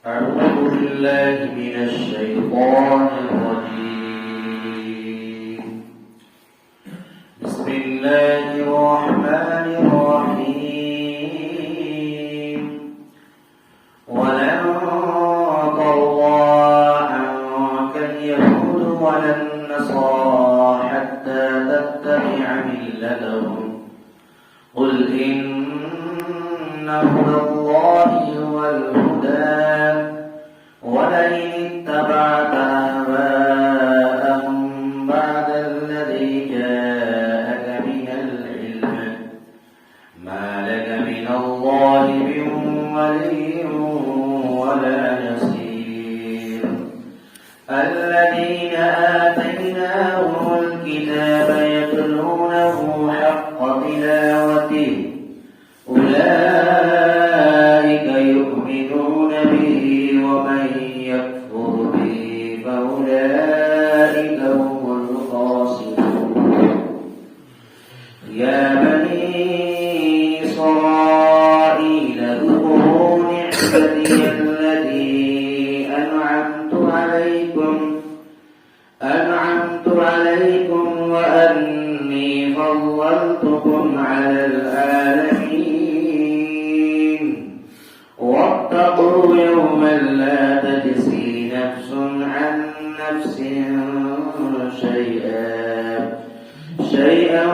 أعوذ بالله من الشيطان الرجيم. بسم الله الرحمن الرحيم. ولن ترضى عنك اليهود ولا النصارى حتى تتبع ملتهم قل إن هدى الله هو الهدى ولئن اتبعت أهواءهم بعد الذي جاءك من العلم ما لك من الله من ولي ولا نصير. الذين آتيناهم الكتاب يتلونه حق تلاوته أولئك يؤمنون به ومن يكفر به فأولئك هم الخاسرون. يا بني إسرائيل اذكروا نعمتي التي أنعمت عليكم وأني فضلتكم على العالمين. واتقوا يوما لا تجزي نفس عن نفس شيئا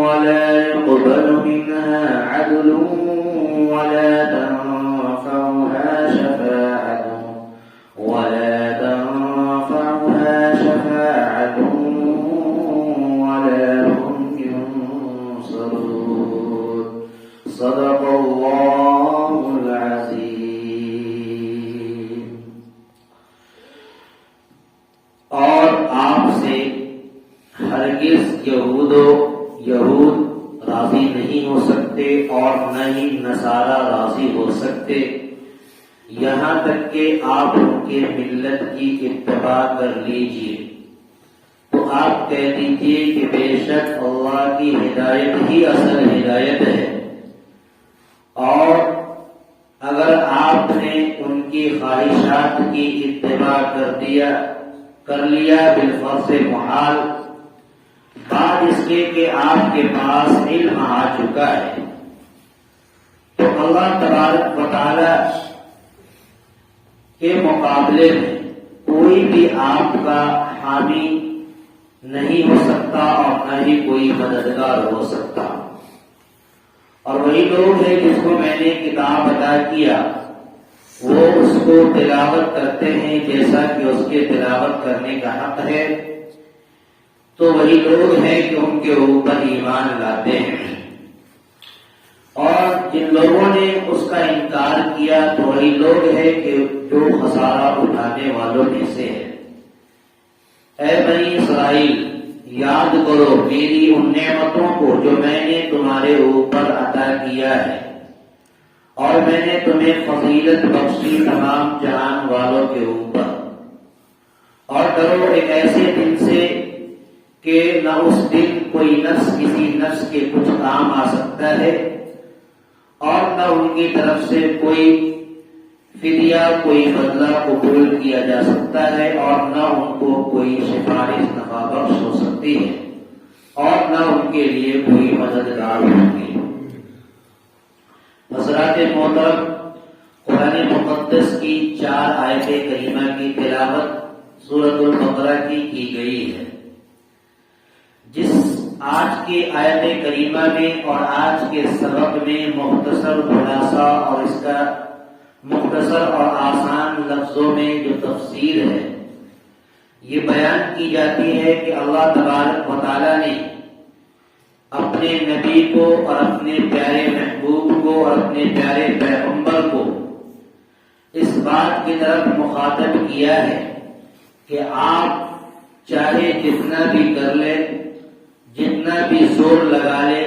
ولا يقبل منها عدل ولا تنفعها شفاعة ولا هم ينصرون. صدق الله العظيم. اور آپ سے ہرگز یہود راضی نہیں ہو سکتے اور نہ ہی نصارہ راضی ہو سکتے یہاں تک کہ آپ ان کے ملت کی اتباع کر لیجئے. تو آپ کہہ دیجئے کہ بے شک اللہ کی ہدایت ہی اصل ہدایت ہے، اور اگر آپ نے ان کی خواہشات کی اتباع کر لیا بالفرض محال بعد اس کے کہ آپ کے پاس علم آ چکا ہے، تو اللہ تبارک و تعالی کے مقابلے میں کوئی بھی آپ کا حامی نہیں ہو سکتا اور نہ ہی کوئی مددگار ہو سکتا. اور وہی لوگ ہیں جس کو میں نے کتاب عطا کیا وہ اس کو تلاوت کرتے ہیں جیسا کہ اس کے تلاوت کرنے کا حق ہے، تو وہی لوگ ہیں کہ ان کے اوپر ایمان لاتے ہیں. اور جن لوگوں نے اس کا انکار کیا تو وہی لوگ ہیں کہ جو خسارہ اٹھانے والوں میں سے ہے. اے بنی اسرائیل، یاد کرو میری ان نعمتوں کو جو میں نے تمہارے اوپر عطا کیا ہے، اور میں نے تمہیں فضیلت بخشی تمام جہان والوں کے اوپر. اور ڈرو ایک ایسے دن سے کہ نہ اس دن کوئی نفس کسی نفس کے کچھ کام آ سکتا ہے، اور نہ ان کی طرف سے کوئی فدیہ کوئی بدلہ قبول کیا جا سکتا ہے، اور نہ ان کو کوئی سفارش نفع بخش ہو سکتی ہے، اور نہ ان کے لیے کوئی مددگار ہوگی. حضرات محترم، قرآن مقدس کی 4 آیت کریمہ کی تلاوت سورۃ البقرہ کی گئی ہے، جس آج کی آیت کریمہ میں اور آج کے سبق میں مختصر خلاصہ اور اس کا مختصر اور آسان لفظوں میں جو تفسیر ہے یہ بیان کی جاتی ہے کہ اللہ تبارک و تعالی نے اپنے نبی کو اور اپنے پیارے محبوب کو اور اپنے پیارے پیغمبر کو اس بات کی طرف مخاطب کیا ہے کہ آپ چاہے جتنا بھی کر لیں، جتنا بھی زور لگا لے،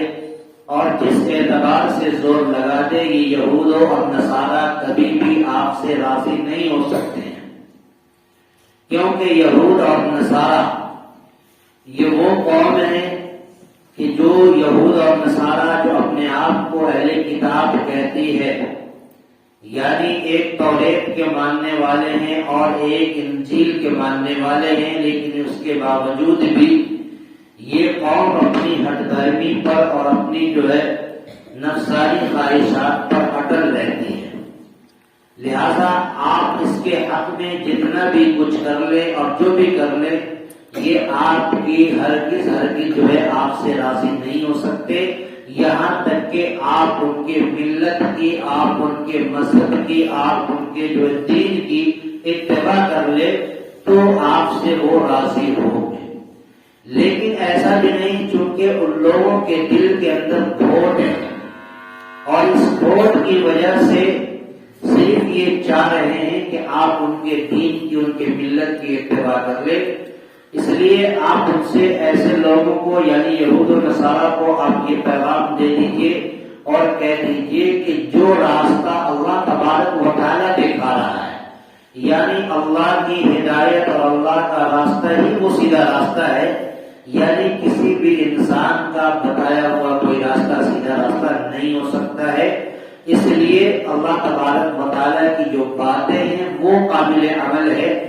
اور جس اعتبار سے زور لگا دے، یہ یہود اور نصارہ کبھی بھی آپ سے راضی نہیں ہو سکتے ہیں، کیونکہ یہود اور نصارہ یہ وہ قوم ہے کہ جو یہود اور نصارہ جو اپنے آپ کو اہل کتاب کہتی ہے، یعنی ایک توریت کے ماننے والے ہیں اور ایک انجیل کے ماننے والے ہیں، لیکن اس کے باوجود بھی یہ قوم اپنی ہٹ دھرمی پر اور اپنی جو ہے نفسانی خواہشات پر اٹل رہتی ہے۔ لہذا آپ اس کے حق میں جتنا بھی کچھ کر لیں اور جو بھی کر لیں، یہ آپ کی ہرگز جو ہے آپ سے راضی نہیں ہو سکتے، یہاں تک کہ آپ ان کے ملت کی، آپ ان کے مذہب کی، آپ ان کے جو دین کی اتباع کر لیں تو آپ سے وہ راضی ہوں گے۔ لیکن ایسا بھی نہیں، چونکہ ان لوگوں کے دل کے اندر کھوٹ ہے اور اس کھوٹ کی وجہ سے صرف یہ چاہ رہے ہیں کہ آپ ان کے دین کی، ان کے ملت کی اتباع کر لیں۔ اس لیے آپ ان سے ایسے لوگوں کو یعنی یہود و نصارہ کو آپ یہ پیغام دے دیجئے اور کہہ دیجئے کہ جو راستہ اللہ تبارک و تعالیٰ دکھا رہا ہے، یعنی اللہ کی ہدایت اور اللہ کا راستہ ہی وہ سیدھا راستہ ہے، یعنی کسی بھی انسان کا بتایا ہوا کوئی راستہ سیدھا راستہ نہیں ہو سکتا ہے۔ اس لیے اللہ تبارک و تعالیٰ کی جو باتیں ہیں وہ قابل عمل ہے،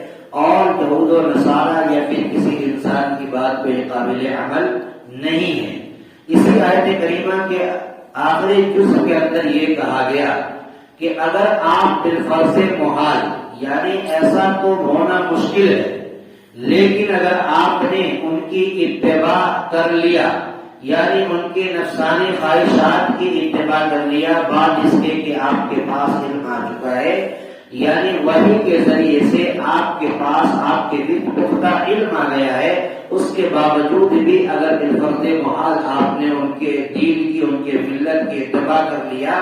اور یہود و نصارہ یا پھر کسی انسان کی بات پہ قابل عمل نہیں ہے۔ اسی آیت کریمہ کے آخری جز کے اندر یہ کہا گیا کہ اگر آپ بالفرض محال، یعنی ایسا تو ہونا مشکل ہے، لیکن اگر آپ نے ان کی اتباع کر لیا، یعنی ان کے نفسانی خواہشات کی اتباع کر لیا، بعد اس کے کہ آپ کے پاس علم آ چکا ہے، یعنی وحی کے ذریعے سے آپ کے پاس آپ کے دل پختہ علم آ گیا ہے، اس کے باوجود بھی اگر بالفرض محال آپ نے ان کے دین کی، ان کے ملت کی اتباع کر لیا،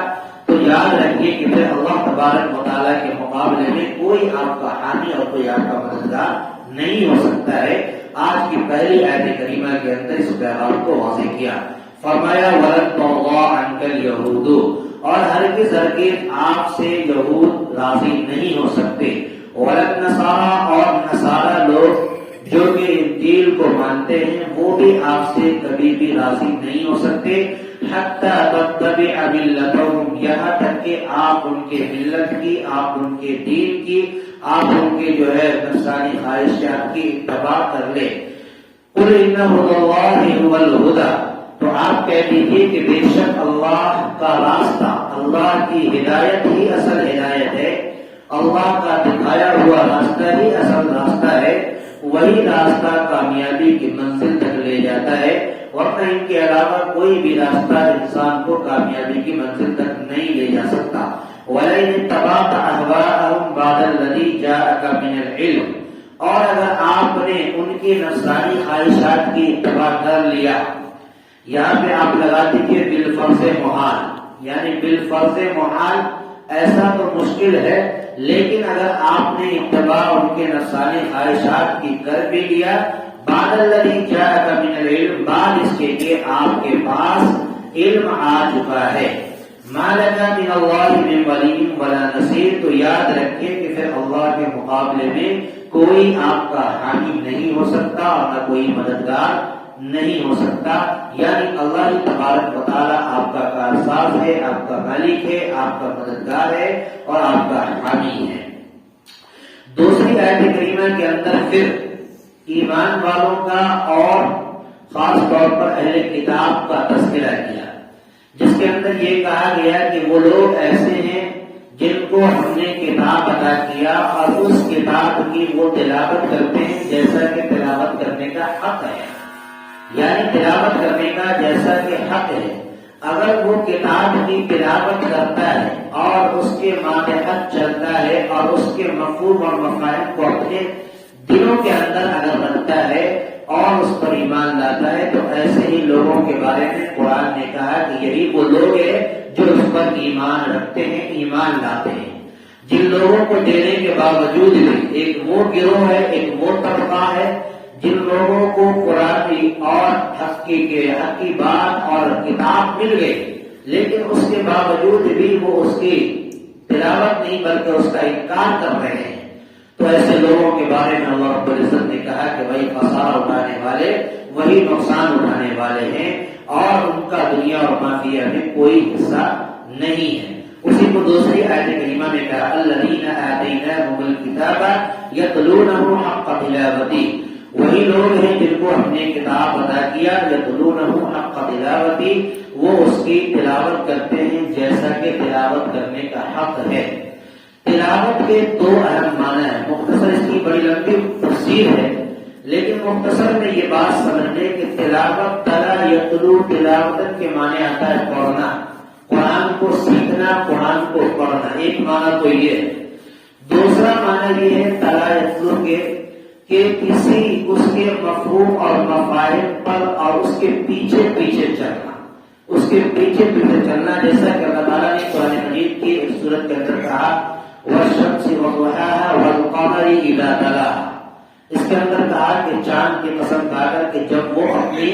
تو یاد رکھیے کہ پھر اللہ تبارک و تعالیٰ کے مقابلے میں کوئی آپ کا حامی اور کوئی آپ کا مددگار نہیں ہو سکتا ہے۔ آج کی پہلی آیت کریمہ کے اندر اس پیغام کو واضح کیا، فرمایا وَلَن تَرْضَىٰ عَنكَ الْيَهُودُ، اور ہرگز آپ سے یہود راضی نہیں ہو سکتے، وَلَن نَّصَارَىٰ، اور نصارہ لوگ جو کہ انجیل کو مانتے ہیں وہ بھی آپ سے کبھی بھی راضی نہیں ہو سکتے، حَتَّىٰ تَتَّبِعَ مِلَّتَهُمْ، یہاں تک کہ آپ ان کے ملت کی، آپ ان کے دین کی، آپ ان کے جو ہے نفسانی خواہشات کی اتباع کر لیں۔ قُلْ إِنَّ هُدَى اللَّهِ هُوَ الْهُدَىٰ، تو آپ کہہ دیجیے کہ بے شک اللہ کا راستہ، اللہ کی ہدایت ہی اصل ہدایت ہے، اللہ کا دکھایا ہوا راستہ ہی اصل راستہ ہے، وہی راستہ کامیابی کی منزل تک لے جاتا ہے، ورنہ ان کے علاوہ کوئی بھی راستہ انسان کو کامیابی کی منزل تک نہیں لے جا سکتا۔ وَلَئِنِ اتَّبَعْتَ أَهْوَاءَهُمْ بَعْدَ الَّذِي جَاءَكَ مِنَ الْعِلْمِ، اور اگر آپ نے ان کی نفسانی خواہشات کی اتباع کر لیا، یہاں پہ آپ لگا دیجیے بالفرض محال، یعنی بالفرض محال ایسا تو مشکل ہے، لیکن اگر آپ نے اتباع ان کے نفسانی خواہشات کی کر بھی لیا، بعد الذی جاءک من العلم، بعد اس کے کہ آپ کے پاس علم آ چکا ہے، ما لک من اللہ من ولی ولا نصیر، تو یاد رکھیں کہ پھر اللہ کے مقابلے میں کوئی آپ کا حامی نہیں ہو سکتا اور نہ کوئی مددگار نہیں ہو سکتا، یعنی اللہ تبارک و تعالیٰ آپ کا کارساز ہے، آپ کا مالک ہے، آپ کا مددگار ہے اور آپ کا حامی ہے۔ دوسری آیت کریمہ کے اندر پھر ایمان والوں کا اور خاص طور پر اہل کتاب کا تذکرہ کیا، جس کے اندر یہ کہا گیا کہ وہ لوگ ایسے ہیں جن کو ہم نے کتاب عطا کیا اور اس کتاب کی وہ تلاوت کرتے ہیں جیسا کہ تلاوت کرنے کا حق ہے، یعنی تلاوت کرنے کا جیسا کہ حق ہے۔ اگر وہ کتاب کی تلاوت کرتا ہے اور اس کے ماتحت چلتا ہے اور اس کے مفہوم اور مفاہیم کو اپنے دلوں کے اندر اگر رکھتا ہے اور اس پر ایمان لاتا ہے، تو ایسے ہی لوگوں کے بارے میں قرآن نے کہا کہ یہی وہ لوگ ہیں جو اس پر ایمان رکھتے ہیں، ایمان لاتے ہیں۔ جن لوگوں کو دینے کے باوجود بھی ایک وہ گروہ ہے، ایک وہ طبقہ ہے جن لوگوں کو قرآن اور حق کی بات اور کتاب مل گئی، لیکن اس کے باوجود بھی وہ اس کی تلاوت نہیں بلکہ اس کا انکار کر رہے ہیں، تو ایسے لوگوں کے بارے میں اللہ رب العزت نے کہا کہ وہی خسارہ اٹھانے والے، وہی نقصان اٹھانے والے ہیں اور ان کا دنیا اور مافیہ میں کوئی حصہ نہیں ہے۔ اسی کو دوسری آیت کریمہ میں کہا الذین آتیناہم الکتاب یتلونہ حق تلاوتہ، وہی لوگ ہیں جن کو ہم نے کتاب عطا کیا یتلونہ حق تلاوتہ، وہ اس کی تلاوت کرتے ہیں جیسا کہ تلاوت کرنے کا حق ہے۔ تلاوت کے دو اہم معنی ہیں، مختصر اس کی بڑی لمبی تفسیر ہے، لیکن مختصر میں یہ بات سمجھ لیں کہ تلاوت تلا یتلو تلاوت کے معنی آتا ہے پڑھنا، قرآن کو سیکھنا، قرآن کو پڑھنا، ایک معنی تو یہ ہے۔ دوسرا معنی یہ ہے تلا یتلو کے کہ کسی اس کے مفہوم اور مفاہیم پر اور اس کے پیچھے پیچھے چلنا، اس کے پیچھے پیچھے چلنا، جیسا کہ اللہ تعالیٰ نے قرآن مجید کی ایک سورت کے اندر کہا والشمس وضحاها والقمر اذا تلاها، اس کے اندر کہا کہ چاند کی قسم کھا کر کہ جب وہ اپنی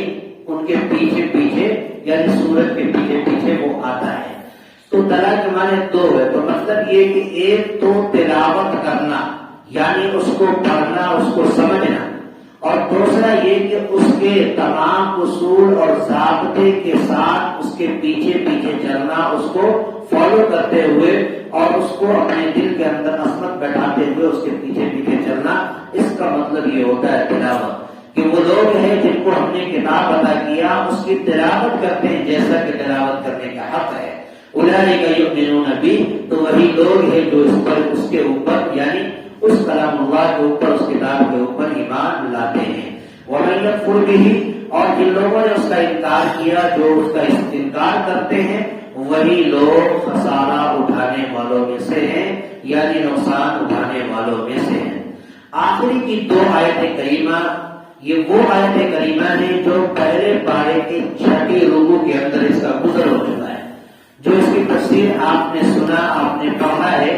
ان کے پیچھے پیچھے یعنی سورج کے پیچھے پیچھے وہ آتا ہے۔ تو تلا کے معنی دو ہے، تو مطلب یہ کہ ایک تو تلاوت کرنا یعنی اس کو پڑھنا، اس کو سمجھنا، اور دوسرا یہ کہ اس کے تمام اصول اور ضابطے کے ساتھ اس کے پیچھے پیچھے چلنا، اس کو فالو کرتے ہوئے اور اس کو اپنے دل کے اندر عصمت بیٹھاتے ہوئے اس کے پیچھے پیچھے چلنا، اس کا مطلب یہ ہوتا ہے تلاوت، کہ وہ لوگ ہیں جن کو ہم نے کتاب عطا کیا اس کی تلاوت کرتے ہیں جیسا کہ تلاوت کرنے کا حق ہے۔ اولئک یؤمنون بہ، تو وہی لوگ ہیں جو اس پر، اس کے اوپر یعنی اس کلام اللہ کے اوپر، اس کتاب کے اوپر ایمان لاتے ہیں۔ ومن یکفر بہ، اور جن لوگوں نے اس کا انکار کیا، جو اس کا انکار کرتے ہیں، وہی لوگ خسارہ اٹھانے والوں میں سے ہیں، یعنی نقصان اٹھانے والوں میں سے ہیں۔ آخری کی دو آیت کریمہ، یہ وہ آیت کریمہ ہیں جو پہلے پارے کے چھٹی رکوع کے اندر اس کا گزر ہو چکا ہے۔ جو اس کی تفسیر آپ نے سنا، آپ نے پڑھا ہے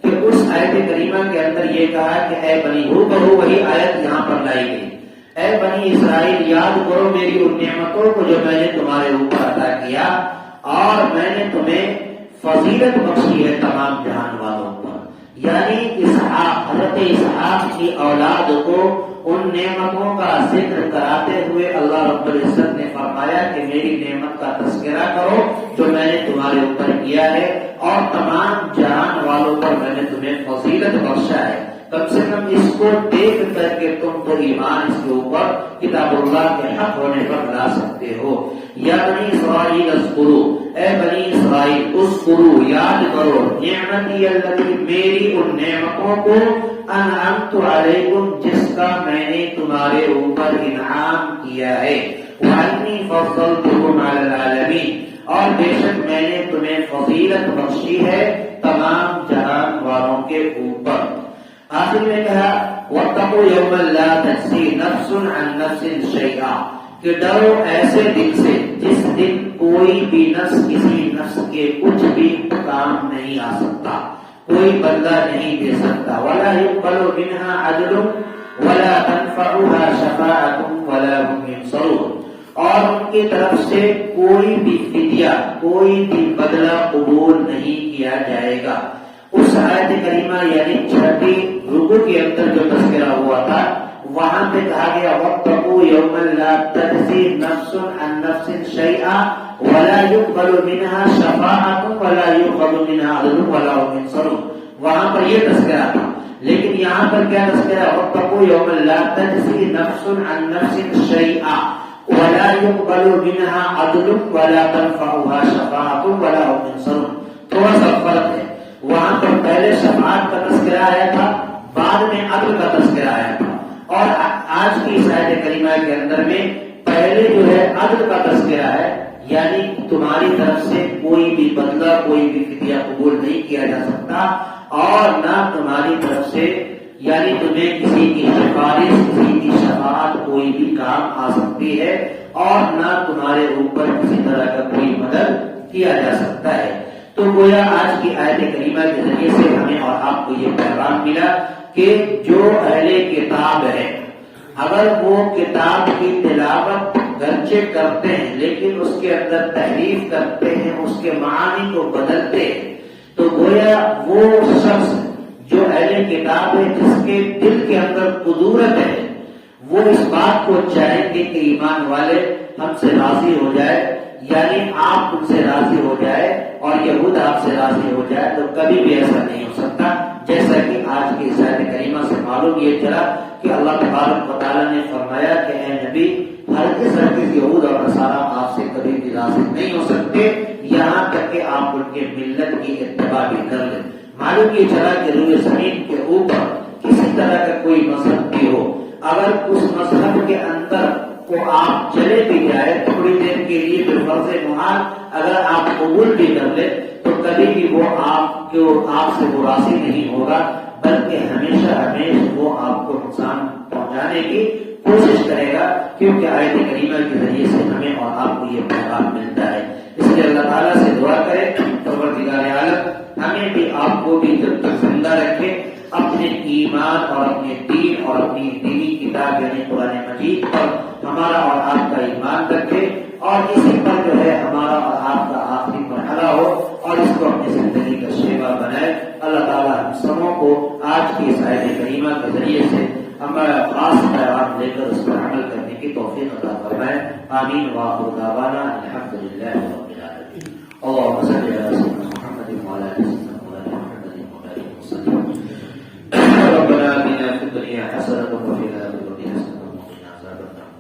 کہ اس آیت کریمہ کے اندر یہ کہا کہ اے بنی، ہو بہو وہی آیت یہاں پر لائی گئی، اے بنی اسرائیل یاد کرو میری ان نعمتوں کو جو میں نے تمہارے اوپر عطا کیا، اور میں نے تمہیں فضیلت بخشی ہے تمام جہان والوں پر، یعنی اسحاق، حضرت اسحاق کی اولاد کو ان نعمتوں کا ذکر کراتے ہوئے اللہ رب العزت نے فرمایا کہ میری نعمت کا تذکرہ کرو جو میں نے تمہارے اوپر کیا ہے، اور تمام جہان والوں پر میں نے تمہیں فضیلت بخشا ہے۔ کم سے کم اس کو دیکھ کر کے تم تو ایمان اس کے اوپر کتاب اللہ کے حق ہونے پر لا سکتے ہو۔ یا بنی اسرائیل اذکروا، اے بنی اسرائیل اذکروا، یاد کرو نعمتی التی، میری ان نعمتوں کو انعمت علیکم، جس کا میں نے تمہارے اوپر انعام کیا ہے، وانی فضلتکم علی العالمین، اور بے شک میں نے تمہیں فضیلت بخشی ہے تمام جہان والوں کے اوپر۔ آخر میں کہا واتقوا یوما لا تجزی نفس عن نفس شیئا، کہ ڈرو ایسے دن سے جس دن کوئی بھی نفس کسی نفس کے کچھ بھی کام نہیں آ سکتا، کوئی بدلہ نہیں دے سکتا، ولا يقبل منها عدل ولا تنفعها شفاعة ولا هم ينصرون، اور ان کی طرف سے کوئی بھی فدیہ، کوئی بھی بدلہ قبول نہیں کیا جائے گا۔ اس آیت کریمہ یعنی چھٹی رکوع کے اندر جو تذکرہ ہوا تھا، وہاں پہ کہا گیا واتقوا یوما لا تجزی نفس عن نفس شیئا ولا يقبل منها شفاعة ولا يؤخذ منها عدل ولا هم ينصرون، وہاں پر یہ تذکرہ تھا، لیکن یہاں پر کیا تذکرہ واتقوا یوما لا تجزی نفس عن نفس شیئا ولا يقبل منها عدل ولا تنفعها شفاعة ولا هم ينصرون۔ تھوڑا سا فرق ہے، وہاں پر پہلے شفاعت کا تذکرہ آیا تھا، بعد میں عدل کا تذکرہ آیا تھا، اور آج کی اس آیت کریمہ کے اندر میں پہلے جو ہے عدل کا تذکرہ ہے، یعنی تمہاری طرف سے کوئی بھی بدلہ، کوئی بھی فدیہ قبول نہیں کیا جا سکتا، اور نہ تمہاری طرف سے یعنی تمہیں کسی کی سفارش، کسی کی شفاعت کوئی بھی کام آ سکتی ہے، اور نہ تمہارے اوپر کسی طرح کا کوئی مدد کیا جا سکتا ہے۔ تو گویا آج کی آیت کریمہ کے ذریعے سے ہمیں اور آپ کو یہ پیغام ملا کہ جو اہل کتاب ہے، اگر وہ کتاب کی تلاوت گرچہ کرتے ہیں لیکن اس کے اندر تحریف کرتے ہیں، اس کے معانی کو بدلتے ہیں، تو گویا وہ شخص جو اہل کتاب ہے، جس کے دل کے اندر قدورت ہے، وہ اس بات کو چاہیں گے کہ ایمان والے ہم سے راضی ہو جائے، یعنی آپ ان سے راضی ہو جائے اور یہود آپ سے راضی ہو جائے تو کبھی بھی ایسا نہیں ہو سکتا. جیسا کہ آج کی اس آیت کریمہ سے معلوم یہ چلا کہ اللہ تبارک و تعالیٰ نے فرمایا کہ اے نبی ہرگز یہود اور نصارہ آپ سے کبھی بھی راضی نہیں ہو سکتے یہاں تک کہ آپ ان کے ملت کی اتباع بھی کر لیں. معلوم یہ چلا کہ روئے زمین کے اوپر کسی طرح کا کوئی مذہب بھی ہو، اگر اس مذہب کے اندر کو آپ چلے بھی جائے تھوڑی دیر کے لیے بالفرض محال اگر آپ قبول بھی کر لیں تو کبھی بھی وہ آپ سے وہ راضی نہیں ہوگا، بلکہ ہمیشہ وہ آپ کو نقصان پہنچانے کی کوشش کرے گا، کیونکہ آیت کریمہ کے ذریعے سے ہمیں اور آپ کو یہ پیغام ملتا ہے. اس لیے اللہ تعالیٰ سے دعا کرے پروردگار عالم ہمیں بھی آپ کو بھی جب تک زندہ رکھے اپنے ایمان اور اپنے دین اور اپنی دینی کتاب یعنی قرآن مجید پر ہمارا اور آپ کا ایمان رکھے اور اسی پر جو ہے ہمارا اور آپ کا آخری مرحلہ ہو اور اس کو اپنی زندگی کا شیوا بنائے. اللہ تعالیٰ ہم سبوں کو آج کی اس آیت کریمہ کے ذریعے سے ہمارا خاص پیغام لے کر اس پر عمل کرنے کی توفیق عطا فرمائے. آمین. وآخر دعوانا الحمدللہ رب العالمین. اللهم صل على سيدنا محمد وعلى آل سيدنا مولانا محمد وعلى آله وسلم. ربنا آتنا في الدنيا حسنة وفي الآخرة حسنة وقنا عذاب النار.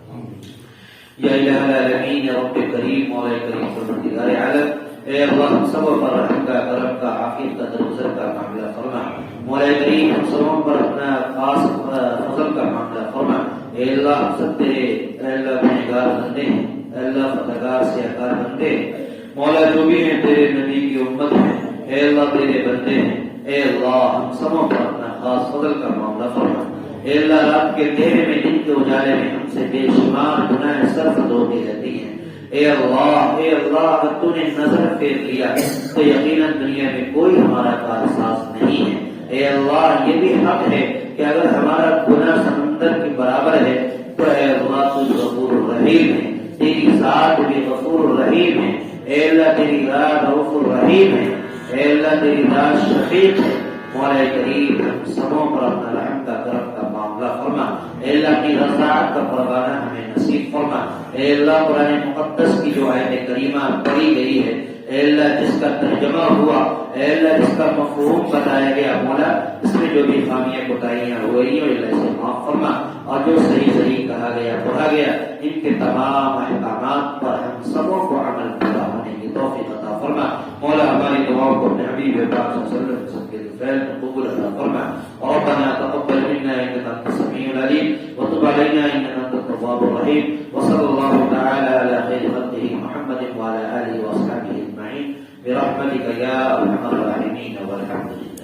یا الہ العالمین یا رب کریم مولا کریم پروردگار عالم، اے اللہ ہم سب پر رحم کا کرم کا عافیت کا درگزر کا معاملہ فرما. مولا کریم ہم سب پر اپنا خاص فضل کا معاملہ فرما. اے اللہ ہم سب تیرے اے اللہ گنہگار بندے ہیں، اے اللہ فتحگار سیاکار بندے ہیں. مولا جو بھی ہیں تیرے نبی کی امت ہیں، اے اللہ تیرے بندے ہیں. اے اللہ ہم سب پر اپنا خاص فضل کا معاملہ فرما. اے اللہ رات کے اندھیرے میں دن کے اجالے میں ہم سے بے شمار گناہ صرف ہوتی رہتی ہیں. اے اللہ اگر تو نے نظر پھیر لیا تو یقیناً دنیا میں کوئی ہمارا کارساز نہیں ہے. اے اللہ یہ بھی حق ہے کہ اگر ہمارا گناہ سمندر کے برابر ہے تو اے اللہ تو غفور الرحیم ہے، تیری ذات بھی غفور الرحیم ہے. اے اللہ تیری ذات رؤوف الرحیم ہے. اے اللہ تیری ذات شفیق ہے. مولا کریم ہم سبوں پر اپنا رحم کا کرم کا معاملہ فرما. اے اللہ کی رضاعت کا پروانہ ہمیں نصیب فرما. اے اللہ قرآن مقدس کی جو آیت کریمہ پڑھی گئی ہے، اے اللہ جس کا ترجمہ ہوا، اے اللہ جس کا مفہوم بتایا گیا، مولا اس میں جو بھی خامیاں کوتاہیاں ہوئی ہیں اللہ سے معاف فرما. اور جو صحیح کہا گیا پڑھا گیا ان کے تمام احکامات پر ہم سبوں کو عمل پیدا ہونے کی توفیق عطا فرما. مولا ہماری دعاؤں کو اپنے حبیب پاک صلی اللہ علیہ وسلم سب کے فعل قبول عطا فرما. ربنا تقبل منا انك انت السميع العليم وتب علينا انك انت التواب الرحيم. وصلى الله تعالى على خير خلقه محمد وعلى اله واصحابه اجمعين برحمتك يا ارحم الراحمين والحمد لله.